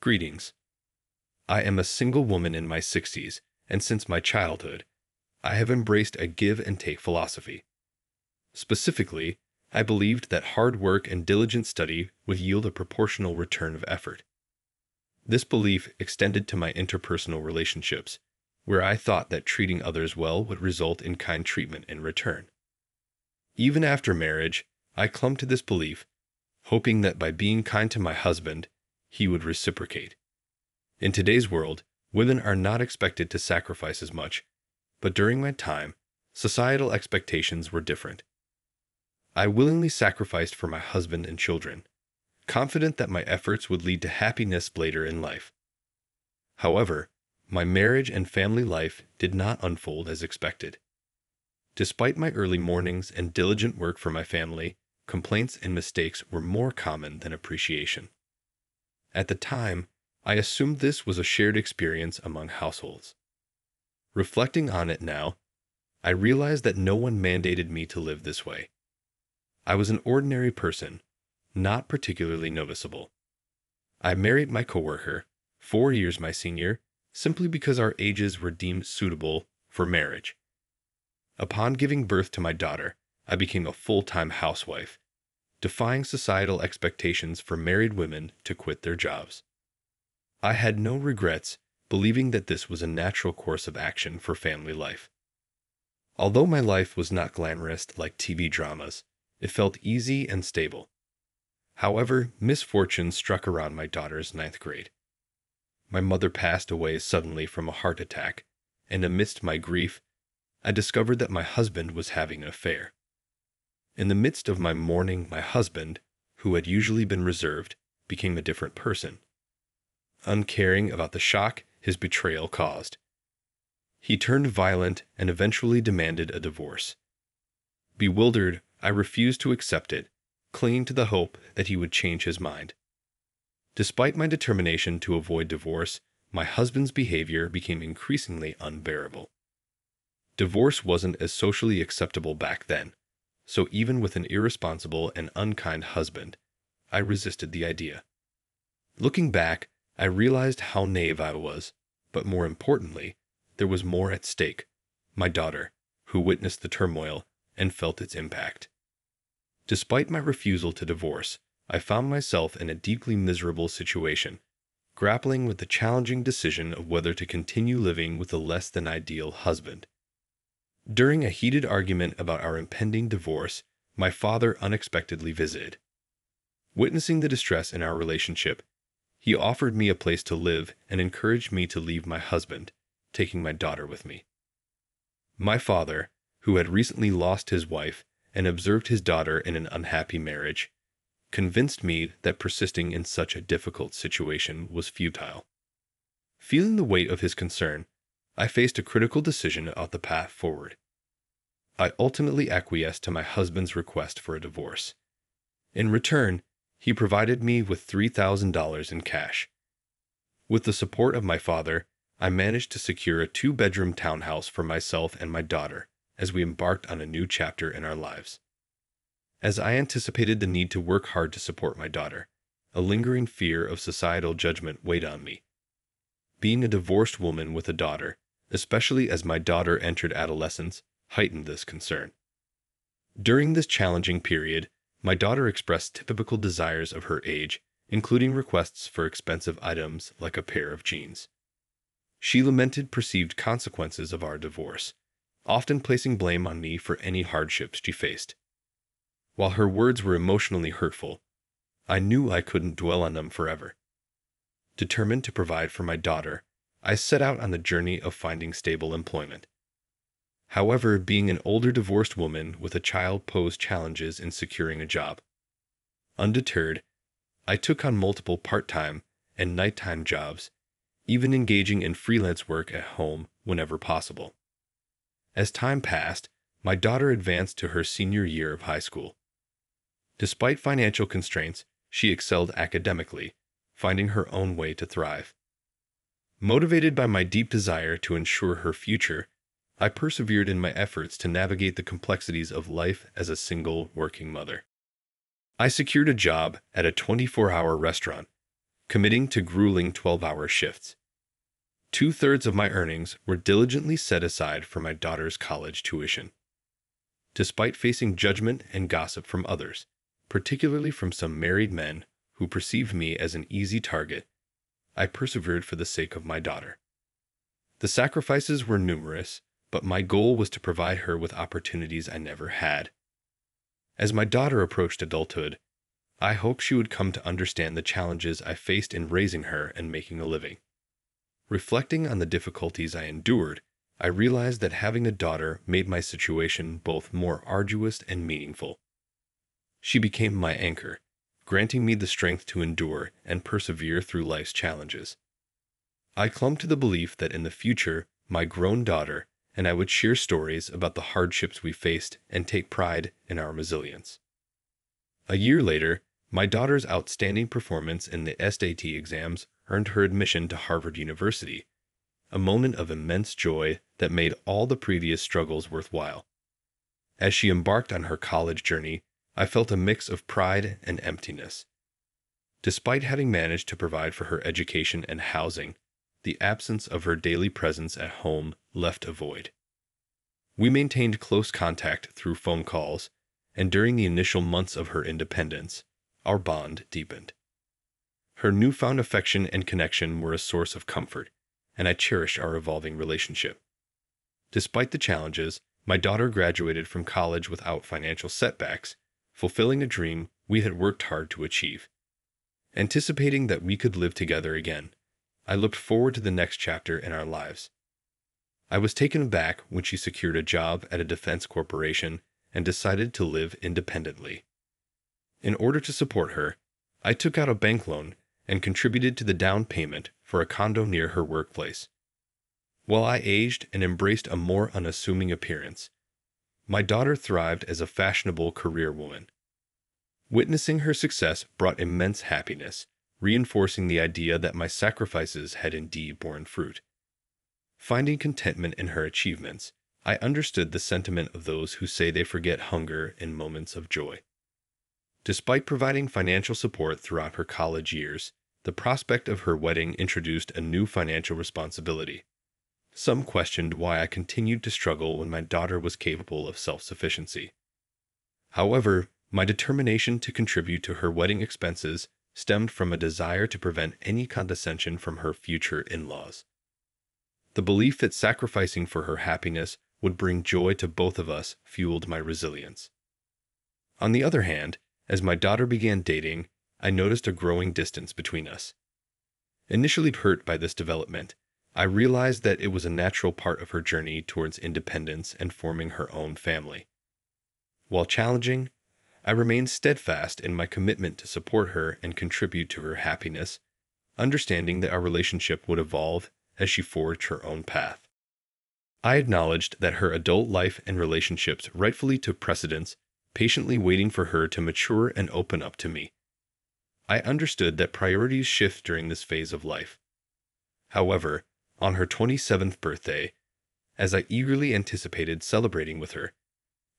Greetings. I am a single woman in my 60s, and since my childhood, I have embraced a give and take philosophy. Specifically, I believed that hard work and diligent study would yield a proportional return of effort. This belief extended to my interpersonal relationships, where I thought that treating others well would result in kind treatment in return. Even after marriage, I clung to this belief, hoping that by being kind to my husband, he would reciprocate. In today's world, women are not expected to sacrifice as much, but during my time, societal expectations were different. I willingly sacrificed for my husband and children, confident that my efforts would lead to happiness later in life. However, my marriage and family life did not unfold as expected. Despite my early mornings and diligent work for my family, complaints and mistakes were more common than appreciation. At the time, I assumed this was a shared experience among households. Reflecting on it now, I realized that no one mandated me to live this way. I was an ordinary person, not particularly noticeable. I married my coworker, 4 years my senior, simply because our ages were deemed suitable for marriage. Upon giving birth to my daughter, I became a full-time housewife, defying societal expectations for married women to quit their jobs. I had no regrets, believing that this was a natural course of action for family life. Although my life was not glamorous like TV dramas, it felt easy and stable. However, misfortune struck around my daughter's 9th grade. My mother passed away suddenly from a heart attack, and amidst my grief, I discovered that my husband was having an affair. In the midst of my mourning, my husband, who had usually been reserved, became a different person, uncaring about the shock his betrayal caused. He turned violent and eventually demanded a divorce. Bewildered, I refused to accept it, clinging to the hope that he would change his mind. Despite my determination to avoid divorce, my husband's behavior became increasingly unbearable. Divorce wasn't as socially acceptable back then, so even with an irresponsible and unkind husband, I resisted the idea. Looking back, I realized how naive I was, but more importantly, there was more at stake: my daughter, who witnessed the turmoil and felt its impact. Despite my refusal to divorce, I found myself in a deeply miserable situation, grappling with the challenging decision of whether to continue living with a less than ideal husband. During a heated argument about our impending divorce, my father unexpectedly visited. Witnessing the distress in our relationship, he offered me a place to live and encouraged me to leave my husband, taking my daughter with me. My father, who had recently lost his wife and observed his daughter in an unhappy marriage, convinced me that persisting in such a difficult situation was futile. Feeling the weight of his concern, I faced a critical decision about the path forward. I ultimately acquiesced to my husband's request for a divorce. In return, he provided me with $3,000 in cash. With the support of my father, I managed to secure a 2-bedroom townhouse for myself and my daughter as we embarked on a new chapter in our lives. As I anticipated the need to work hard to support my daughter, a lingering fear of societal judgment weighed on me. Being a divorced woman with a daughter, especially as my daughter entered adolescence, heightened this concern. During this challenging period, my daughter expressed typical desires of her age, including requests for expensive items like a pair of jeans. She lamented perceived consequences of our divorce, often placing blame on me for any hardships she faced. While her words were emotionally hurtful, I knew I couldn't dwell on them forever. Determined to provide for my daughter, I set out on the journey of finding stable employment. However, being an older divorced woman with a child posed challenges in securing a job. Undeterred, I took on multiple part-time and nighttime jobs, even engaging in freelance work at home whenever possible. As time passed, my daughter advanced to her senior year of high school. Despite financial constraints, she excelled academically, finding her own way to thrive. Motivated by my deep desire to ensure her future, I persevered in my efforts to navigate the complexities of life as a single working mother. I secured a job at a 24-hour restaurant, committing to grueling 12-hour shifts. 2/3 of my earnings were diligently set aside for my daughter's college tuition. Despite facing judgment and gossip from others, particularly from some married men who perceived me as an easy target, I persevered for the sake of my daughter. The sacrifices were numerous, but my goal was to provide her with opportunities I never had. As my daughter approached adulthood, I hoped she would come to understand the challenges I faced in raising her and making a living. Reflecting on the difficulties I endured, I realized that having a daughter made my situation both more arduous and meaningful. She became my anchor, granting me the strength to endure and persevere through life's challenges. I clung to the belief that in the future, my grown daughter and I would share stories about the hardships we faced and take pride in our resilience. A year later, my daughter's outstanding performance in the SAT exams earned her admission to Harvard University, a moment of immense joy that made all the previous struggles worthwhile. As she embarked on her college journey, I felt a mix of pride and emptiness. Despite having managed to provide for her education and housing, the absence of her daily presence at home left a void. We maintained close contact through phone calls, and during the initial months of her independence, our bond deepened. Her newfound affection and connection were a source of comfort, and I cherished our evolving relationship. Despite the challenges, my daughter graduated from college without financial setbacks, fulfilling a dream we had worked hard to achieve. Anticipating that we could live together again, I looked forward to the next chapter in our lives. I was taken aback when she secured a job at a defense corporation and decided to live independently. In order to support her, I took out a bank loan and contributed to the down payment for a condo near her workplace. While I aged and embraced a more unassuming appearance, my daughter thrived as a fashionable career woman. Witnessing her success brought immense happiness, reinforcing the idea that my sacrifices had indeed borne fruit. Finding contentment in her achievements, I understood the sentiment of those who say they forget hunger in moments of joy. Despite providing financial support throughout her college years, the prospect of her wedding introduced a new financial responsibility. Some questioned why I continued to struggle when my daughter was capable of self-sufficiency. However, my determination to contribute to her wedding expenses stemmed from a desire to prevent any condescension from her future in-laws. The belief that sacrificing for her happiness would bring joy to both of us fueled my resilience. On the other hand, as my daughter began dating, I noticed a growing distance between us. Initially hurt by this development, I realized that it was a natural part of her journey towards independence and forming her own family. While challenging, I remained steadfast in my commitment to support her and contribute to her happiness, understanding that our relationship would evolve as she forged her own path. I acknowledged that her adult life and relationships rightfully took precedence, patiently waiting for her to mature and open up to me. I understood that priorities shift during this phase of life. However, on her 27th birthday, as I eagerly anticipated celebrating with her,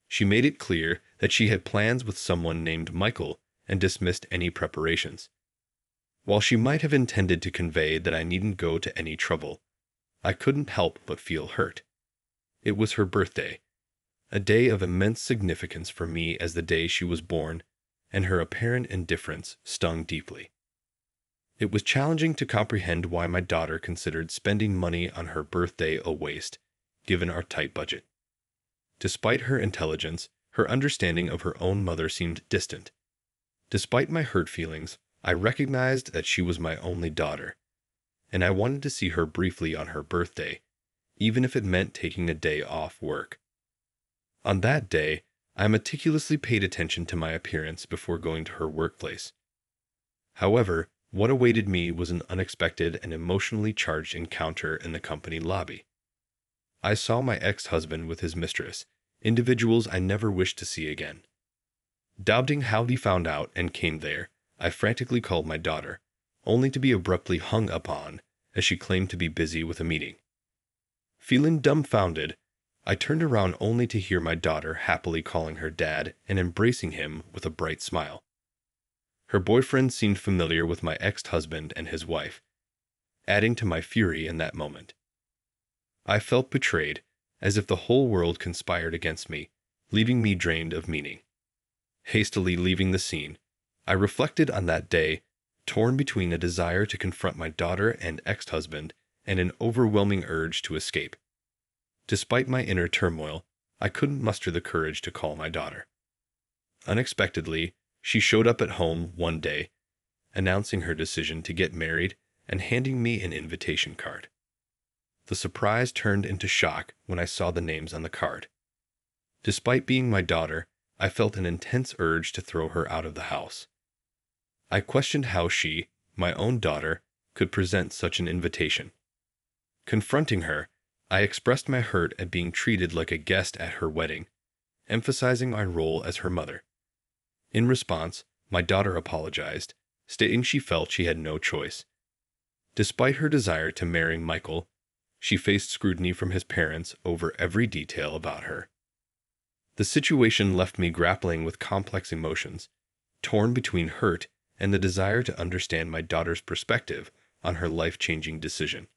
she made it clear that she had plans with someone named Michael and dismissed any preparations. While she might have intended to convey that I needn't go to any trouble, I couldn't help but feel hurt. It was her birthday, a day of immense significance for me as the day she was born, and her apparent indifference stung deeply. It was challenging to comprehend why my daughter considered spending money on her birthday a waste, given our tight budget. Despite her intelligence, her understanding of her own mother seemed distant. Despite my hurt feelings, I recognized that she was my only daughter, and I wanted to see her briefly on her birthday, even if it meant taking a day off work. On that day, I meticulously paid attention to my appearance before going to her workplace. However, what awaited me was an unexpected and emotionally charged encounter in the company lobby. I saw my ex-husband with his mistress, individuals I never wished to see again. Doubting how he found out and came there, I frantically called my daughter, only to be abruptly hung upon as she claimed to be busy with a meeting. Feeling dumbfounded, I turned around only to hear my daughter happily calling her dad and embracing him with a bright smile. Her boyfriend seemed familiar with my ex-husband and his wife, adding to my fury in that moment. I felt betrayed, as if the whole world conspired against me, leaving me drained of meaning. Hastily leaving the scene, I reflected on that day, torn between a desire to confront my daughter and ex-husband and an overwhelming urge to escape. Despite my inner turmoil, I couldn't muster the courage to call my daughter. Unexpectedly, she showed up at home one day, announcing her decision to get married and handing me an invitation card. The surprise turned into shock when I saw the names on the card. Despite being my daughter, I felt an intense urge to throw her out of the house. I questioned how she, my own daughter, could present such an invitation. Confronting her, I expressed my hurt at being treated like a guest at her wedding, emphasizing my role as her mother. In response, my daughter apologized, stating she felt she had no choice. Despite her desire to marry Michael, she faced scrutiny from his parents over every detail about her. The situation left me grappling with complex emotions, torn between hurt and the desire to understand my daughter's perspective on her life-changing decision.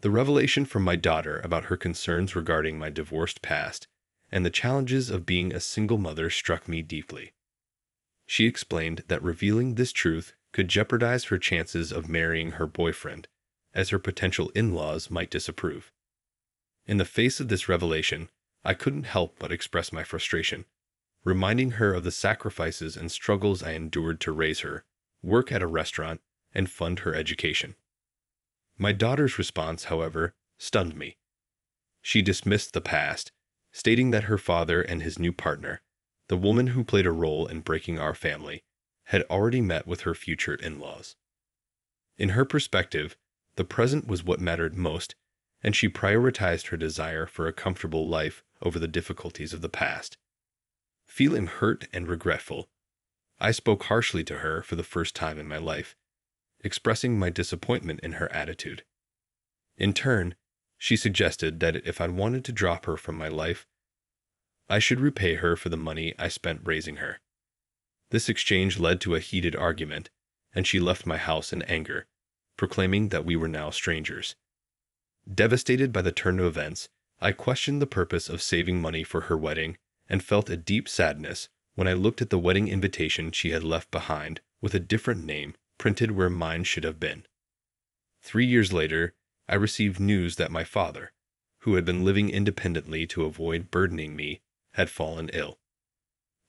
The revelation from my daughter about her concerns regarding my divorced past and the challenges of being a single mother struck me deeply. She explained that revealing this truth could jeopardize her chances of marrying her boyfriend, as her potential in-laws might disapprove. In the face of this revelation, I couldn't help but express my frustration, reminding her of the sacrifices and struggles I endured to raise her, work at a restaurant, and fund her education. My daughter's response, however, stunned me. She dismissed the past, stating that her father and his new partner, the woman who played a role in breaking our family, had already met with her future in-laws. In her perspective, the present was what mattered most, and she prioritized her desire for a comfortable life over the difficulties of the past. Feeling hurt and regretful, I spoke harshly to her for the first time in my life, expressing my disappointment in her attitude. In turn, she suggested that if I wanted to drop her from my life, I should repay her for the money I spent raising her. This exchange led to a heated argument, and she left my house in anger, proclaiming that we were now strangers. Devastated by the turn of events, I questioned the purpose of saving money for her wedding and felt a deep sadness when I looked at the wedding invitation she had left behind with a different name printed where mine should have been. 3 years later, I received news that my father, who had been living independently to avoid burdening me, had fallen ill.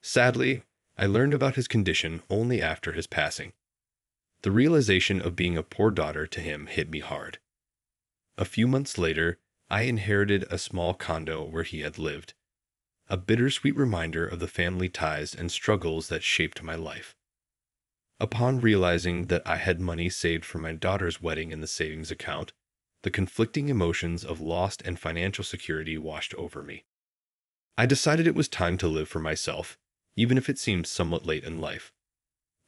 Sadly, I learned about his condition only after his passing. The realization of being a poor daughter to him hit me hard. A few months later, I inherited a small condo where he had lived, a bittersweet reminder of the family ties and struggles that shaped my life. Upon realizing that I had money saved for my daughter's wedding in the savings account, the conflicting emotions of loss and financial security washed over me. I decided it was time to live for myself, even if it seemed somewhat late in life.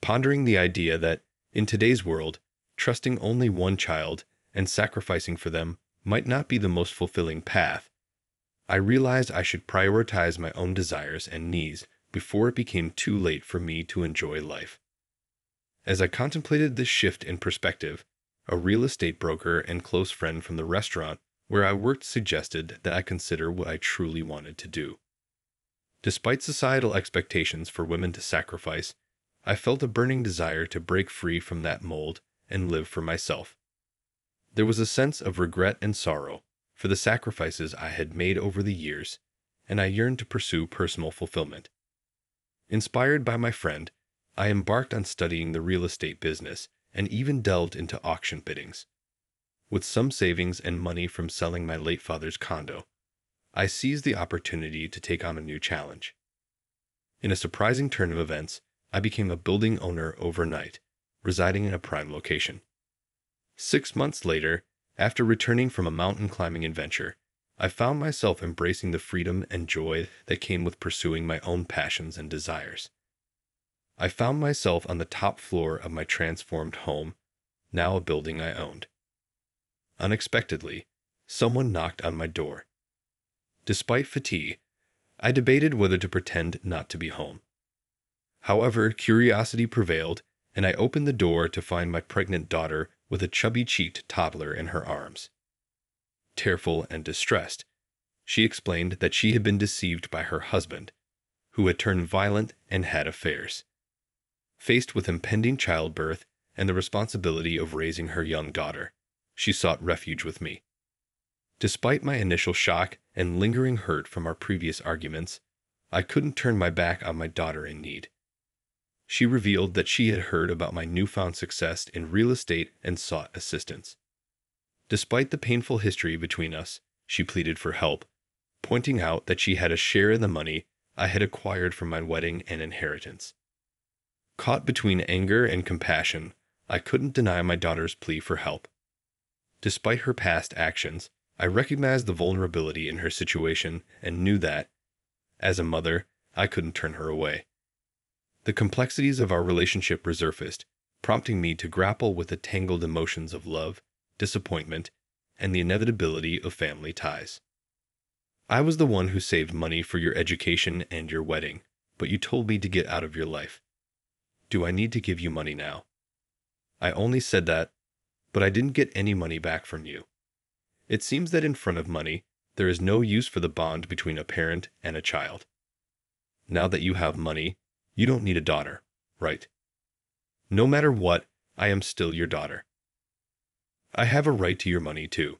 Pondering the idea that, in today's world, trusting only one child and sacrificing for them might not be the most fulfilling path, I realized I should prioritize my own desires and needs before it became too late for me to enjoy life. As I contemplated this shift in perspective, a real estate broker and close friend from the restaurant where I worked suggested that I consider what I truly wanted to do. Despite societal expectations for women to sacrifice, I felt a burning desire to break free from that mold and live for myself. There was a sense of regret and sorrow for the sacrifices I had made over the years, and I yearned to pursue personal fulfillment. Inspired by my friend, I embarked on studying the real estate business and even delved into auction biddings. With some savings and money from selling my late father's condo, I seized the opportunity to take on a new challenge. In a surprising turn of events, I became a building owner overnight, residing in a prime location. 6 months later, after returning from a mountain climbing adventure, I found myself embracing the freedom and joy that came with pursuing my own passions and desires. I found myself on the top floor of my transformed home, now a building I owned. Unexpectedly, someone knocked on my door. Despite fatigue, I debated whether to pretend not to be home. However, curiosity prevailed, and I opened the door to find my pregnant daughter with a chubby-cheeked toddler in her arms. Tearful and distressed, she explained that she had been deceived by her husband, who had turned violent and had affairs. Faced with impending childbirth and the responsibility of raising her young daughter, she sought refuge with me. Despite my initial shock and lingering hurt from our previous arguments, I couldn't turn my back on my daughter in need. She revealed that she had heard about my newfound success in real estate and sought assistance. Despite the painful history between us, she pleaded for help, pointing out that she had a share in the money I had acquired from my wedding and inheritance. Caught between anger and compassion, I couldn't deny my daughter's plea for help. Despite her past actions, I recognized the vulnerability in her situation and knew that, as a mother, I couldn't turn her away. The complexities of our relationship resurfaced, prompting me to grapple with the tangled emotions of love, disappointment, and the inevitability of family ties. I was the one who saved money for your education and your wedding, but you told me to get out of your life. Do I need to give you money now? I only said that, but I didn't get any money back from you. It seems that in front of money, there is no use for the bond between a parent and a child. Now that you have money, you don't need a daughter, right? No matter what, I am still your daughter. I have a right to your money too.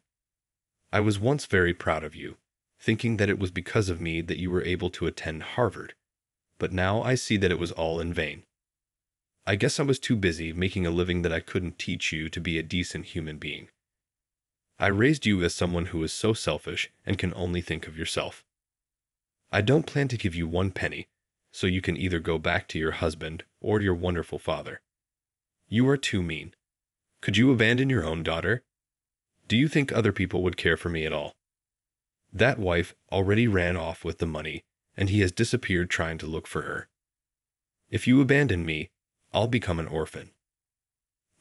I was once very proud of you, thinking that it was because of me that you were able to attend Harvard, but now I see that it was all in vain. I guess I was too busy making a living that I couldn't teach you to be a decent human being. I raised you as someone who is so selfish and can only think of yourself. I don't plan to give you one penny, so you can either go back to your husband or your wonderful father. You are too mean. Could you abandon your own daughter? Do you think other people would care for me at all? That wife already ran off with the money, and he has disappeared trying to look for her. If you abandon me, I'll become an orphan.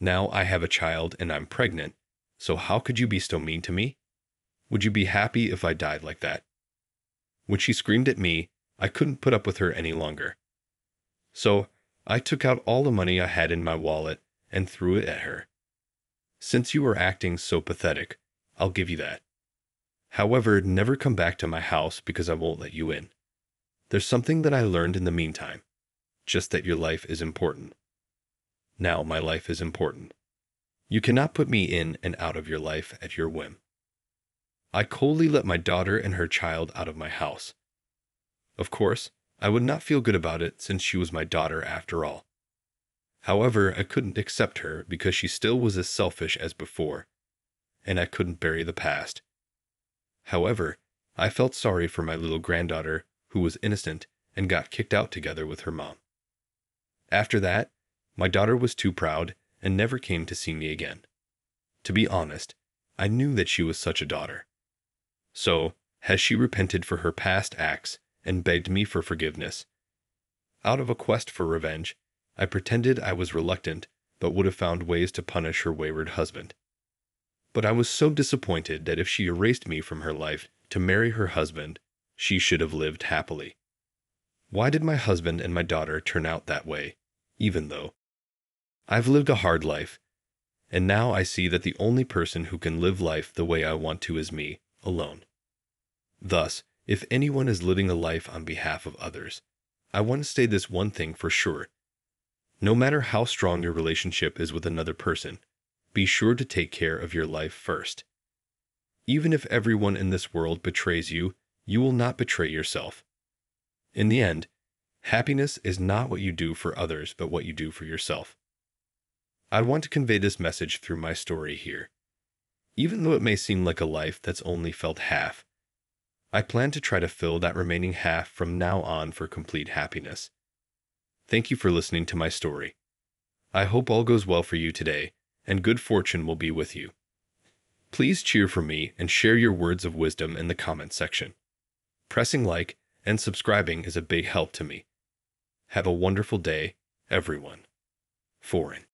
Now I have a child and I'm pregnant, so how could you be so mean to me? Would you be happy if I died like that? When she screamed at me, I couldn't put up with her any longer. So I took out all the money I had in my wallet and threw it at her. Since you are acting so pathetic, I'll give you that. However, never come back to my house because I won't let you in. There's something that I learned in the meantime, just that your life is important. Now my life is important. You cannot put me in and out of your life at your whim. I coldly let my daughter and her child out of my house. Of course, I would not feel good about it since she was my daughter after all. However, I couldn't accept her because she still was as selfish as before, and I couldn't bury the past. However, I felt sorry for my little granddaughter who was innocent and got kicked out together with her mom. After that, my daughter was too proud and never came to see me again. To be honest, I knew that she was such a daughter. So, has she repented for her past acts and begged me for forgiveness? Out of a quest for revenge, I pretended I was reluctant but would have found ways to punish her wayward husband. But I was so disappointed that if she erased me from her life to marry her husband, she should have lived happily. Why did my husband and my daughter turn out that way, even though I've lived a hard life, and now I see that the only person who can live life the way I want to is me, alone. Thus, if anyone is living a life on behalf of others, I want to say this one thing for sure. No matter how strong your relationship is with another person, be sure to take care of your life first. Even if everyone in this world betrays you, you will not betray yourself. In the end, happiness is not what you do for others, but what you do for yourself. I want to convey this message through my story here. Even though it may seem like a life that's only felt half, I plan to try to fill that remaining half from now on for complete happiness. Thank you for listening to my story. I hope all goes well for you today, and good fortune will be with you. Please cheer for me and share your words of wisdom in the comments section. Pressing like and subscribing is a big help to me. Have a wonderful day, everyone. Foreign.